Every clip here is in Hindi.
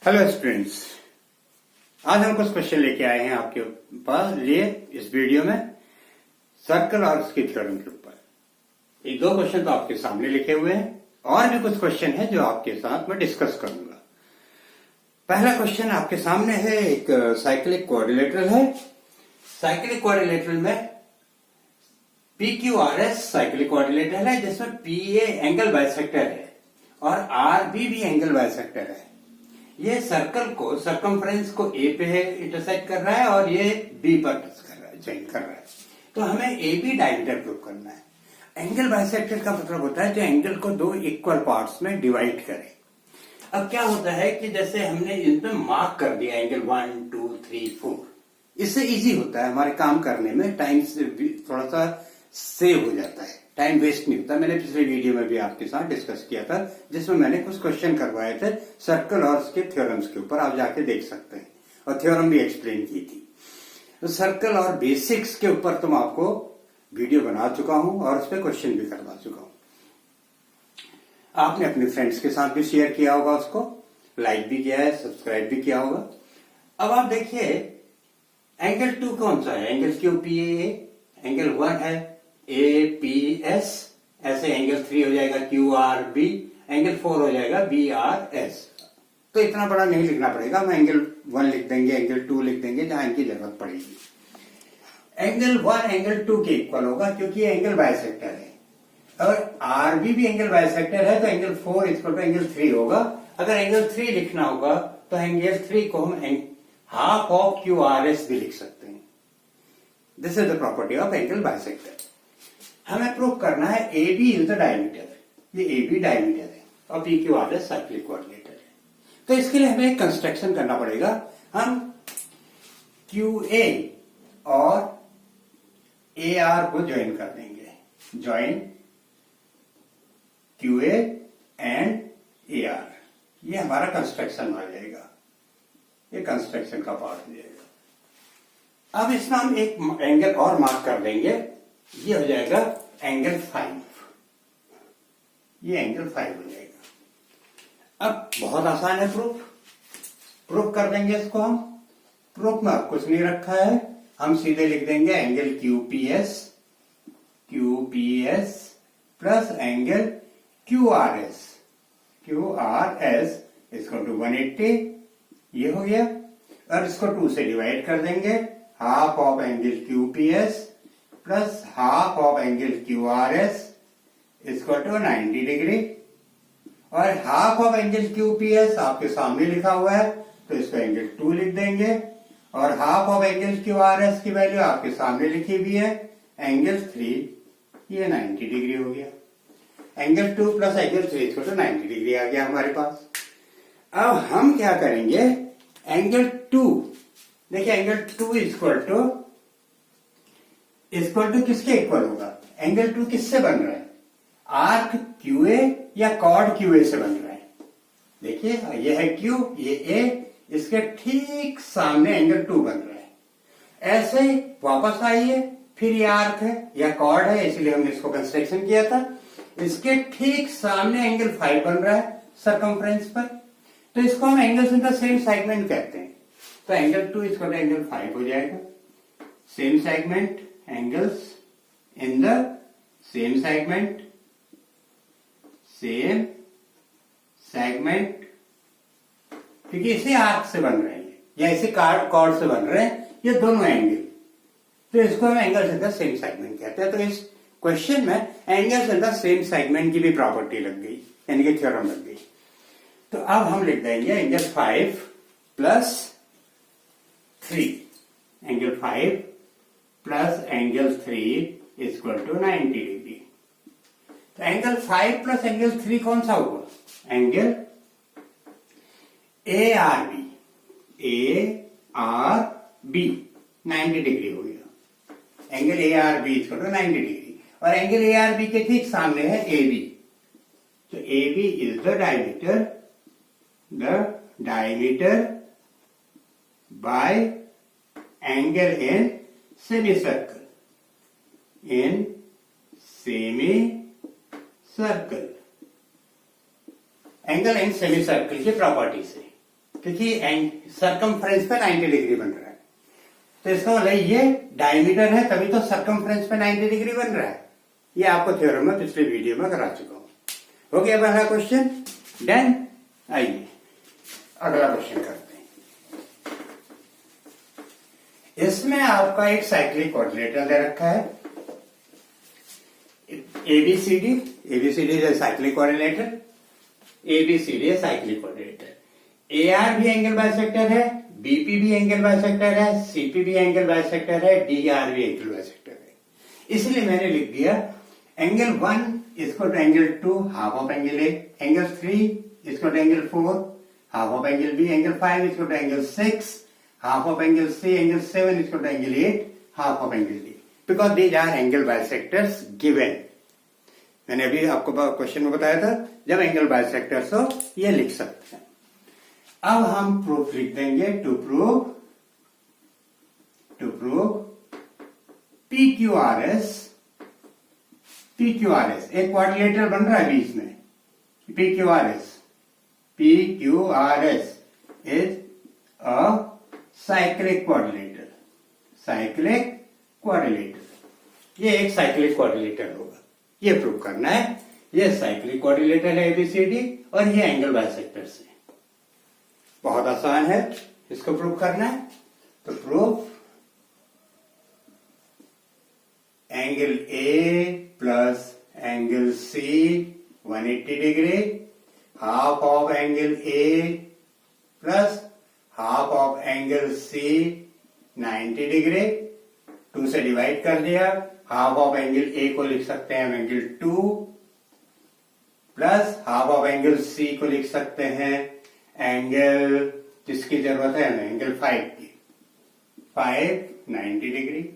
हेलो स्टूडेंट्स, आज हम कुछ क्वेश्चन लेके आए हैं आपके पास लिए इस वीडियो में सर्कल और उसकी थ्योरम के ऊपर। एक दो क्वेश्चन तो आपके सामने लिखे हुए हैं और भी कुछ क्वेश्चन है जो आपके साथ मैं डिस्कस करूंगा। पहला क्वेश्चन आपके सामने है, एक साइक्लिक क्वाड्रिलेटरल है। साइक्लिक क्वाड्रिलेटरल में PQRS साइक्लिक क्वाड्रिलेटरल है जिसमें PA एंगल बाइसेक्टर है और RB भी एंगल बाइसेक्टर है। ये सर्कल को सर्कमफ्रेंस को ए पे इंटरसेक्ट कर रहा है और ये बी पर टच कर रहा है, ज्वाइन कर रहा है। तो हमें ए बी डायमीटर प्रूव करना है। एंगल बाइसेक्टर का मतलब होता है जो एंगल को दो इक्वल पार्ट्स में डिवाइड करे। अब क्या होता है कि जैसे हमने इसमें मार्क कर दिया एंगल 1 2 3 4, इससे इजी होता है हमारे काम करने में, टाइम से थोड़ा सा सेव हो जाता है, टाइम वेस्ट नहीं होता। मैंने पिछले वीडियो में भी आपके साथ डिस्कस किया था जिसमें मैंने कुछ क्वेश्चन करवाए थे सर्कल और उसके थ्योरम्स के ऊपर, आप जाके देख सकते हैं, और थ्योरम भी एक्सप्लेन की थी। तो सर्कल और बेसिक्स के ऊपर तो मैं आपको वीडियो बना चुका हूं और उस पर क्वेश्चन भी करवा चुका हूं। आपने अपने फ्रेंड्स के साथ भी शेयर किया होगा, उसको लाइक भी किया है, सब्सक्राइब भी किया होगा। अब आप देखिए एंगल 2 कौन सा है, एंगल QPA, एंगल 1 है APS, ऐसे एंगल 3 हो जाएगा QRB, एंगल 4 हो जाएगा BRS। तो इतना बड़ा नहीं लिखना पड़ेगा, हम एंगल 1 लिख देंगे, एंगल 2 लिख देंगे जहां इनकी जरूरत पड़ेगी। एंगल 1 एंगल 2 के इक्वल होगा क्योंकि ये एंगल बाइसेक्टर है। अगर RB भी एंगल बाइसेक्टर है तो एंगल 4 इक्वल टू एंगल 3 होगा। अगर एंगल 3 लिखना होगा तो एंगल 3 को हम हाफ ऑफ QRS भी लिख सकते हैं। This is the property of angle bisector. हमें प्रूव करना है AB इज द डायमीटर, ये AB डायमीटर है और PQRS साइक्लिक क्वाड्रिलेटरल है। तो इसके लिए हमें एक कंस्ट्रक्शन करना पड़ेगा। हम QA और AR को ज्वाइन कर देंगे, ज्वाइन QA एंड AR, ये हमारा कंस्ट्रक्शन आ जाएगा, ये कंस्ट्रक्शन का पार्ट हो जाएगा। अब इसमें हम एक एंगल और मार्क कर देंगे, ये हो जाएगा एंगल 5, ये एंगल 5 हो जाएगा। अब बहुत आसान है प्रूफ कर देंगे इसको हम। प्रूफ में अब कुछ नहीं रखा है, हम सीधे लिख देंगे angle QPS plus angle QRS इसको टू 180, ये हो गया। और इसको 2 से डिवाइड कर देंगे, half of angle QPS plus half of angle QRS इसको टू 90 डिग्री। और हाफ ऑफ एंगल QPS आपके सामने लिखा हुआ है तो इसको एंगल 2 लिख देंगे, और हाफ ऑफ एंगल QRS की वैल्यू आपके सामने लिखी हुई है एंगल 3, ये 90 डिग्री हो गया। एंगल 2 प्लस एंगल 3 इसको तो 90 डिग्री आ गया हमारे पास। अब हम क्या करेंगे, एंगल 2, देखिए एंगल 2 इक्वल टू किसके इक्वल होगा, एंगल 2 किससे बन रहा है, आर्क QA या कॉर्ड QA से बन रहा है। देखिए ये है Q, ये A, इसके ठीक सामने एंगल 2 बन रहा है। ऐसे ही वापस आइए, फिर ये आर्क है या कॉर्ड है, इसलिए हमने इसको कंस्ट्रक्शन किया था। इसके ठीक सामने एंगल 5 बन रहा है सरकमफ्रेंस पर, तो इसको हम angles in the same segment कहते हैं। तो एंगल 2 इसको एंगल 5 हो जाएगा। Same segment, angles in the same segment, क्योंकि इसे आर्क से बन रहे हैं या इसे कॉर्ड से बन रहे हैं, ये दोनों एंगल, तो इसको हम angles in the same segment कहते हैं। तो इस क्वेश्चन में angles in the same segment की भी प्रॉपर्टी लग गई, यानी कि थ्योरम लग गई। तो अब हम लिख देंगे angle 5 plus 3, angle 5 plus angle 3 equal to 90 degree. तो एंगल 5 प्लस एंगल 3 कौन सा होगा, एंगल ARB 90 डिग्री हो गया। Angle ARB equal to 90 degree, और एंगल ARB के ठीक सामने है AB। तो AB is the diameter by angle in semicircle, angle in semicircle की प्रॉपर्टी से। क्योंकि सरकमफ्रेंस पे 90 डिग्री बन रहा है, तो इसका मतलब ये डायमीटर है तभी तो सरकमफ्रेंस पे 90 डिग्री बन रहा है। ये आपको थ्योरम में पिछले वीडियो में करा चुका हूं। हो गया पहला क्वेश्चन डन। आइए अगला क्वेश्चन करते हैं। इसमें आपका एक साइक्लिक कोऑर्डिनेटर दे रखा है ABCD. ABCD is cyclic coordinator, ABCD है साइक्लिक कोऑर्डिनेटर। एआर भी एंगल बाइसेक्टर है, बीपी भी एंगल बाइसेक्टर है, सीपी भी एंगल बाइसेक्टर है, डीआर भी एंगल बाइसेक्टर है। इसलिए मैंने लिख दिया एंगल 1 इसको to angle 2 half of angle A, angle 3 इसको to angle 4 half of angle B, angle 5 इसको to angle 6 half of angle C, angle 7 इसको to angle 8 half of angle D, because these are angle bisectors given. मैंने अभी आपको क्वेश्चन में बताया था जब एंगल बाइसेक्टर्स हो ये लिख सकते हैं। अब हम प्रूफ लिख देंगे टू प्रूव PQRS एक क्वाड्रिलेटरल बन रहा है बीच में। PQRS is a cyclic coordinator. ये एक साइक्लिक कोऑर्डिनेटर होगा, ये प्रूव करना है। ये साइक्लिक कोऑर्डिनेटर है एबीसीडी और ये एंगल बाइसेक्टर से। बहुत आसान है इसको प्रूव करना है। तो proof angle A plus angle C 180 degree, half of angle A plus half of angle C 90 degree. 2 से डिवाइड कर दिया, हाफ ऑफ एंगल ए को लिख सकते हैं हम angle 2 plus half of angle C को लिख सकते हैं एंगल जिसकी जरूरत है हमें एंगल 5 की, 90 degree.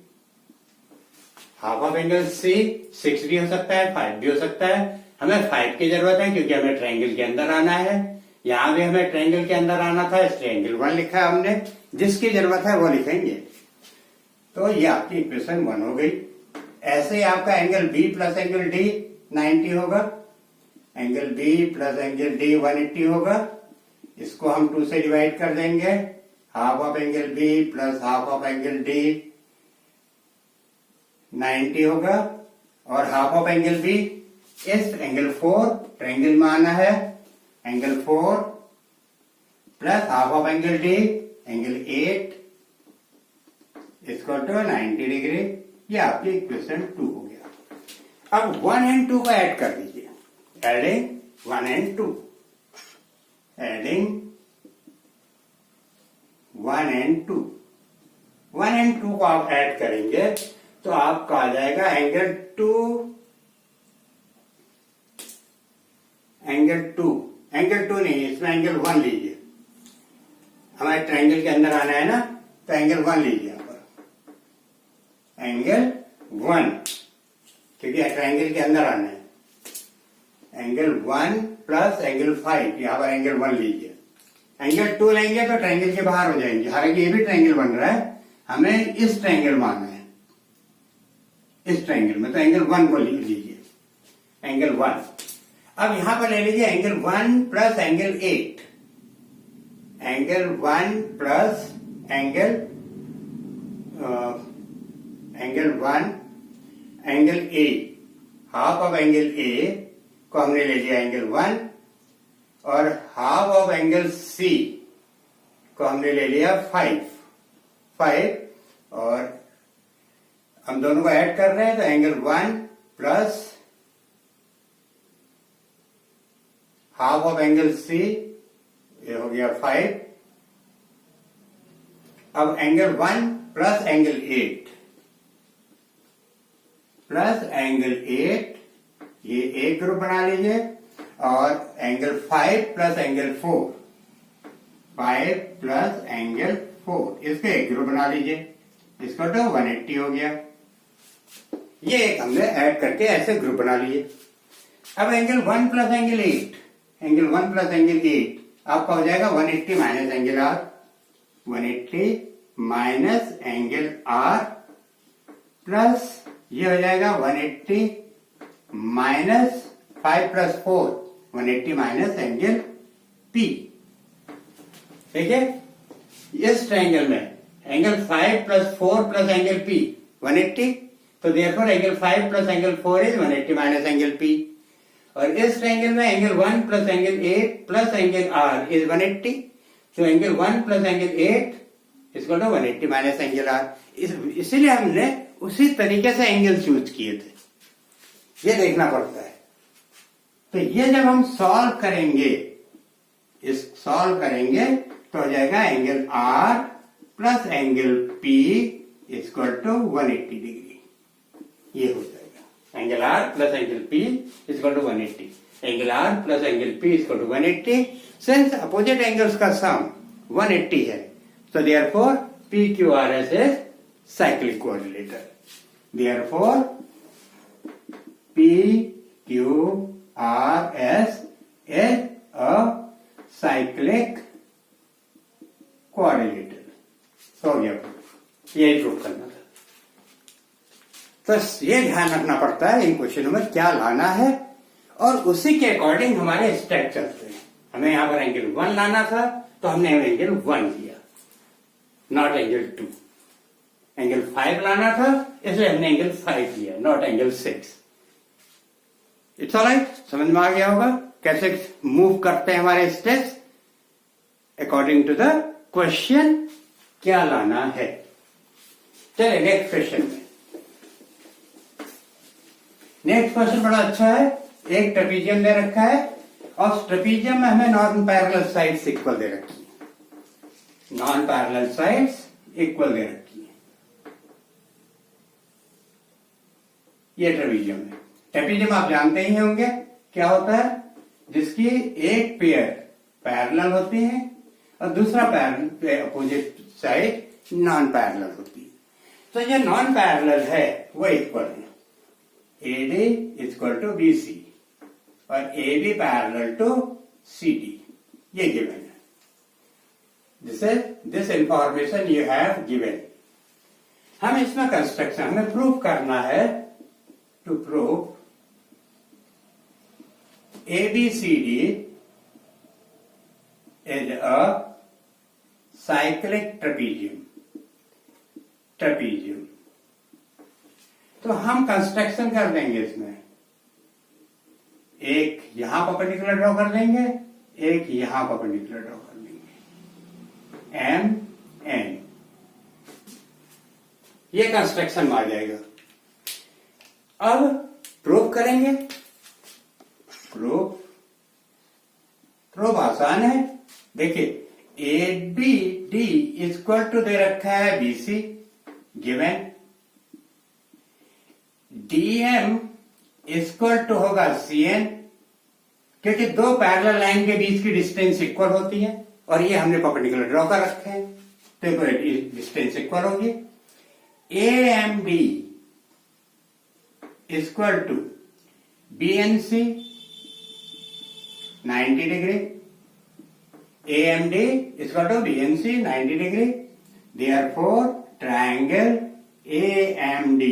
Half of angle C 6 भी हो सकता है, 5 भी हो सकता है। हमें 5 की जरूरत है क्योंकि हमें ट्रायंगल के अंदर आना है। यहां भी हमें ट्रायंगल के अंदर आना था, इसलिए एंगल 1 लिखा है हमने। जिसकी जरूरत है वो लिखेंगे। तो ये आपकी इक्वेशन 1 हो गई। ऐसे ही आपका angle B plus angle D 90 होगा, angle B plus angle D 180 होगा। इसको हम 2 से डिवाइड कर देंगे, half of angle B plus half of angle D 90 होगा। और हाफ ऑफ एंगल बी इस एंगल 4 ट्रायंगल में आना है, angle 4 plus half of angle D angle 8 इसको टू 90 डिग्री। ये आपकी इक्वेशन 2 हो गया। अब 1 एंड 2 को ऐड कर दीजिए, adding 1 and 2, adding 1 and 2। 1 and 2 को आप ऐड करेंगे तो आपका आ जाएगा एंगल 2 नहीं, इसमें एंगल 1 लीजिए। हमारे ट्रायंगल के अंदर आना है ना, तो एंगल 1 लीजिए यहां पर, एंगल 1, क्योंकि ट्रायंगल के अंदर आना है। एंगल 1 प्लस एंगल 5, यहां पर एंगल 1 लीजिए। एंगल 2 लेंगे तो ट्रायंगल के बाहर हो जाएंगे। हालांकि ये भी ट्रायंगल बन रहा है, हमें इस ट्रायंगल में आना है, इस ट्रायंगल में। तो एंगल 1 को लीजिए, एंगल 1। अब यहां पर ले लीजिए angle 1 plus angle 8, angle 1 plus angle 1 angle A, half of angle ए को हमने ले लिया एंगल 1 और हाफ ऑफ एंगल सी को हमने ले लिया 5 और हम दोनों को ऐड कर रहे हैं तो angle 1 plus half of angle C, ये हो गया 5। अब angle 1 plus angle 8 plus angle 8, ये एक ग्रुप बना लीजिए। और angle 5 plus angle 4, 5 plus angle 4, इसको एक ग्रुप बना लीजिए। इसको तो 180 हो गया। ये एक हमने ऐड करके ऐसे ग्रुप बना लिए। अब angle 1 plus angle 8, angle 1 plus angle 8 आपका हो जाएगा 180 minus angle R, 180 minus angle R plus ये हो जाएगा 180 minus 5 plus 4, 180 minus angle P. ठीक है। इस ट्रायंगल में angle 5 plus 4 plus angle P 180, तो therefore angle 5 plus angle 4 is 180 minus angle P. और इस ट्रायंगल में angle 1 plus angle 8 plus angle R is 180, तो एंगल 1 प्लस एंगल 8 इसको तो 180 माइनस एंगल आर। इसीलिए हमने उसी तरीके से एंगल चूज किए थे, ये देखना पड़ता है। तो ये जब हम सॉल्व करेंगे, तो हो जाएगा angle R plus angle P equal to 180 degree. ये हो जाएगा angle R plus angle P equal to 180। Angle R plus angle P equal to 180। Since opposite angles का सम 180 है, so therefore PQRS is cyclic quadrilateral. Therefore PQRS is a cyclic quadrilateral. हो गया, यही प्रूव करना था। तो ये ध्यान रखना पड़ता है इन क्वेश्चनों में क्या लाना है, और उसी के अकॉर्डिंग हमारे स्टेप चलते हैं। हमें यहां पर एंगल 1 लाना था, तो हमने एंगल 1 लिया, नॉट एंगल 2। एंगल 5 लाना था, इसलिए हमने एंगल 5 लिया, नॉट एंगल 6। इट्स ऑलराइट, समझ में आ गया होगा कैसे मूव करते हैं हमारे steps according to the question क्या लाना है। चलिए नेक्स्ट क्वेश्चन में। नेक्स्ट क्वेश्चन बड़ा अच्छा है। एक ट्रेपीजियम दे रखा है, और ट्रेपीजियम में हमें नॉन पैरेलल साइड्स इक्वल दे रखी है, नॉन पैरेलल साइड्स इक्वल दे रखी है। ये ट्रेपीजियम है। ट्रेपीजियम आप जानते ही होंगे क्या होता है, जिसकी एक पेयर पैरेलल होती है और दूसरा parallel opposite side non parallel होती है। तो जो नॉन पैरेलल है वो इक्वल है, AD इक्वल टू BC और AB पैरेलल टू CD, ये गिवन है। This information you have given. हम इसमें कंस्ट्रक्शन हमें प्रूव करना है, to prove ABCD is a cyclic trapezium। तो हम कंस्ट्रक्शन कर देंगे इसमें, एक यहां परपेंडिकुलर ड्रॉ कर देंगे, एक यहां परपेंडिकुलर ड्रॉ कर देंगे, MN। ये कंस्ट्रक्शन में आ जाएगा। अब प्रूव करेंगे। प्रूफ आसान है। देखिए ABD इक्वल टू दे रखा है BC given, DM equal to होगा CN, क्योंकि दो पैरेलल लाइन के बीच की डिस्टेंस इक्वल होती है, और ये हमने परपेंडिकुलर ड्रॉ कर रखे हैं, तो डिस्टेंस इक्वल होगी। AMD equal to BNC 90 degree, AMD equal to BNC 90 degree. Therefore triangle AMD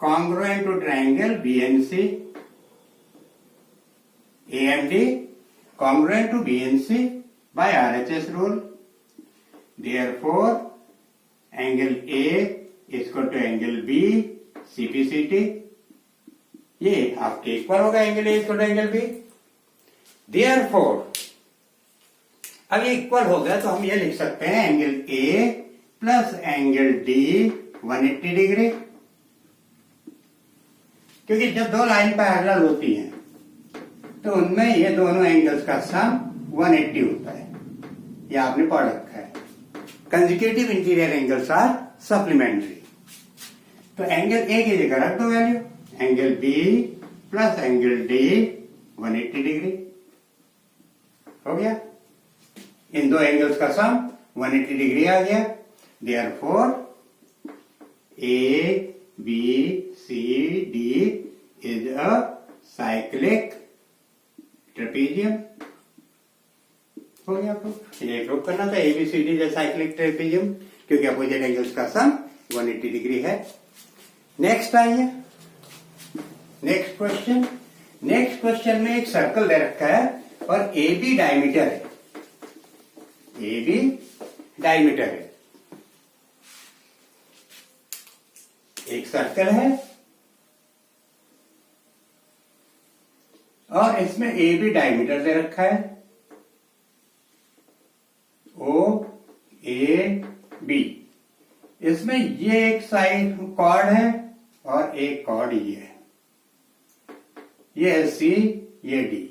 congruent to triangle BNC, AMD congruent to BNC by RHS rule. Therefore, angle A is equal to angle B CPCT. ये आपके इक्वल होगा, angle A equal to angle B। Therefore, अब ये इक्वल हो गया, तो हम ये लिख सकते हैं angle A plus angle D 180 degree, क्योंकि जब दो लाइन पैरेलल होती हैं तो उनमें ये दोनों एंगल्स का सम 180 होता है, ये आपने पढ़ रखा है। Consecutive interior angles are supplementary. तो एंगल ए की जगह रख दो value, angle B plus angle D 180 degree हो गया। इन दो एंगल्स का सम 180 डिग्री आ गया। Therefore A B C D is a cyclic trapezium. हो गया प्रूफ। ये प्रूव करना था एबीसीडी जो साइक्लिक ट्रेपीजियम, क्योंकि अपोजिट एंगल्स का सम 180 डिग्री है। नेक्स्ट आइए, नेक्स्ट क्वेश्चन। नेक्स्ट क्वेश्चन में एक सर्कल दे रखा है और ए बी डायमीटर है। ए बी डायमीटर है, एक सर्कल है और इसमें ए बी डायमीटर दे रखा है, ओ ए बी। इसमें ये एक साइड कॉर्ड है और एक कॉर्ड ये है सी, ये D.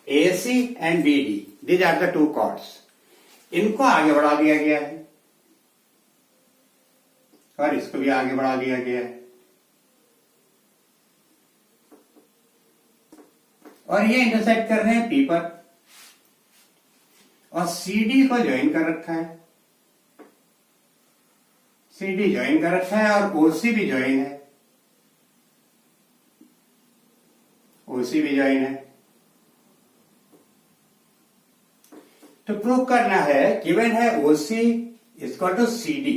A C and B D, these are the two chords. इनको आगे बढ़ा दिया गया है और इसको भी आगे बढ़ा दिया गया है और ये इंटरसेक्ट कर रहे हैं पी पर और सीडी को ज्वाइन कर रखा है, सीडी ज्वाइन कर रखा है और ओसी भी ज्वाइन है, ओसी भी ज्वाइन है। तो प्रूव करना है, गिवन है ओसी इक्वल टू सीडी,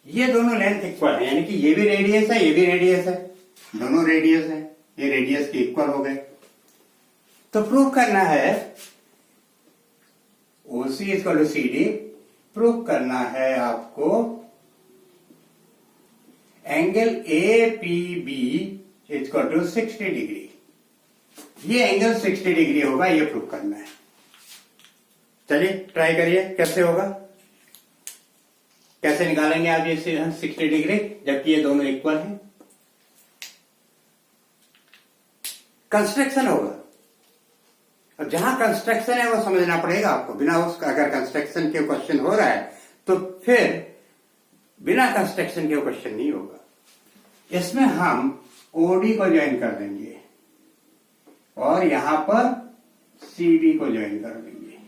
ये दोनों लेंथ इक्वल है, यानी कि ये भी रेडियस है, ये भी रेडियस है, दोनों रेडियस है, ये रेडियस के इक्वल हो गए। तो प्रूव करना है OC equal to CD, prove करना है आपको angle A P B equal to 60 degree, ये एंगल 60 डिग्री होगा, ये प्रूव करना है। चलिए ट्राई करिए कैसे होगा, कैसे निकालेंगे आप ये 60 डिग्री जबकि ये दोनों इक्वल हैं। कंस्ट्रक्शन होगा, अब जहां कंस्ट्रक्शन है वो समझना पड़ेगा आपको, बिना उसका अगर कंस्ट्रक्शन के क्वेश्चन हो रहा है तो फिर बिना कंस्ट्रक्शन के क्वेश्चन नहीं होगा। इसमें हम ओडी को ज्वाइन कर देंगे और यहां पर सीडी को ज्वाइन कर देंगे,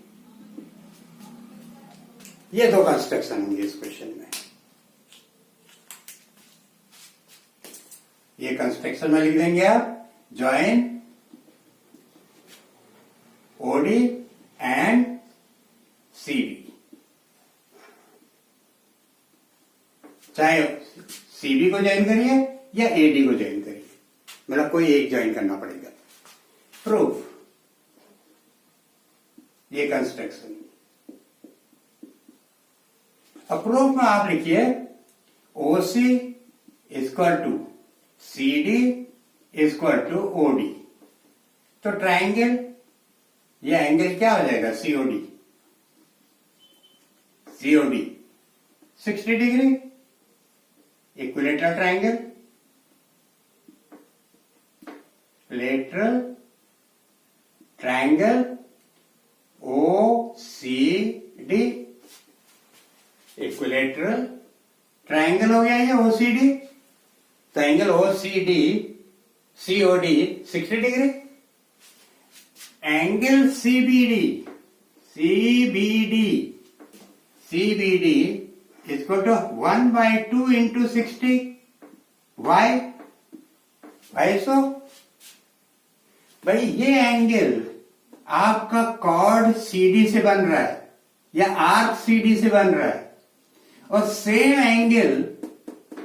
ये दो कंस्ट्रक्शन होंगे इस क्वेश्चन में। ये कंस्ट्रक्शन में लिख देंगे आप, ज्वाइन ओडी एंड सीडी, चाहे सीडी को ज्वाइन करिए या एडी को ज्वाइन करिए, मतलब कोई एक ज्वाइन करना पड़ेगा। प्रूफ, ये कंस्ट्रक्शन। प्रूफ में आप लिखिए OC equal to CD equal to OD, तो ट्राइंगल, ये एंगल क्या हो जाएगा, COD, COD 60 degree, equilateral triangle, lateral triangle O C D, equilateral triangle हो गया ये ओसीडी, तो angle OCD COD 60 degree. Angle CBD, CBD, CBD equal to 1/2 into 60, why why so भाई ये एंगल आपका कॉर्ड सीडी से बन रहा है या आर्क सीडी से बन रहा है, और सेम एंगल,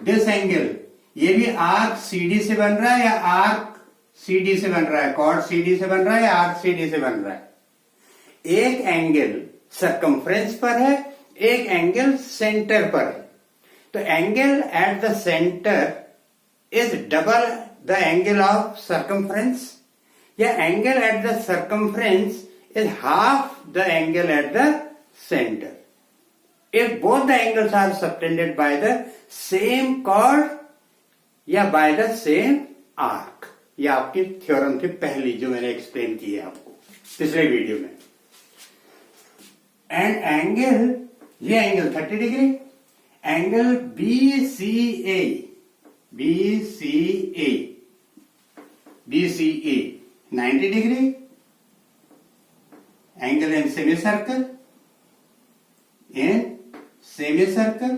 दिस एंगल, ये भी आर्क सीडी से बन रहा है या आर्क सीडी से बन रहा है, कॉर्ड सीडी से बन रहा है या आर्क सीडी से बन रहा है। एक एंगल सरकमफ्रेंस पर है, एक एंगल सेंटर पर है, तो angle at the centre is double the angle of circumference, या angle at the circumference is half the angle at the center. If both the angles are subtended by the same chord या by the same arc, ये आपकी थ्योरम थी पहली जो मैंने एक्सप्लेन की है आपको पिछले वीडियो में। एंड एंगल, ये angle 30 degree, angle BCA, BCA, BCA 90 degree, angle in semi circle, in semi circle,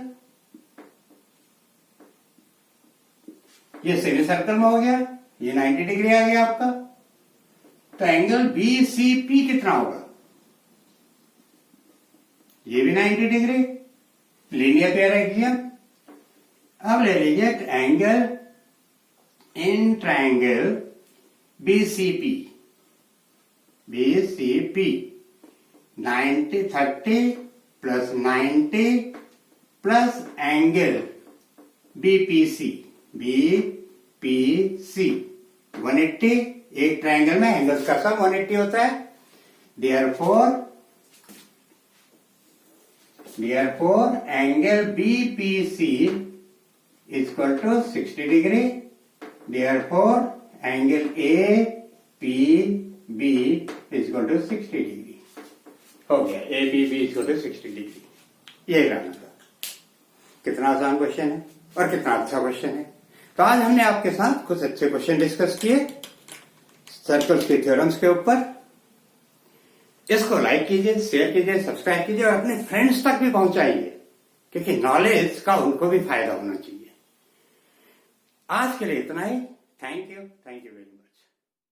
ये सेमी सर्कल में हो गया, ये 90 डिग्री आ गया आपका, तो एंगल BCP कितना होगा, ये भी 90 डिग्री, लीनियर पेयर एक्सियम। अब ले लीजिए angle in triangle BCP, BCP 90 30 plus 90 plus angle BPC 180। एक ट्रायंगल में एंगल्स का सम 180 होता है। Therefore angle BPC is equal to 60 degree. Therefore angle APB is equal to 60 degree. हो गया, APB is equal to 60 degree. ये लाना था। कितना आसान क्वेश्चन है और कितना अच्छा क्वेश्चन है। तो आज हमने आपके साथ कुछ अच्छे क्वेश्चन डिस्कस किए सर्कल्स के थ्योरम्स के ऊपर। इसको लाइक कीजिए, शेयर कीजिए, सब्सक्राइब कीजिए और अपने फ्रेंड्स तक भी पहुंचाइए, क्योंकि नॉलेज का उनको भी फायदा होना चाहिए। आज के लिए इतना ही। Thank you very much.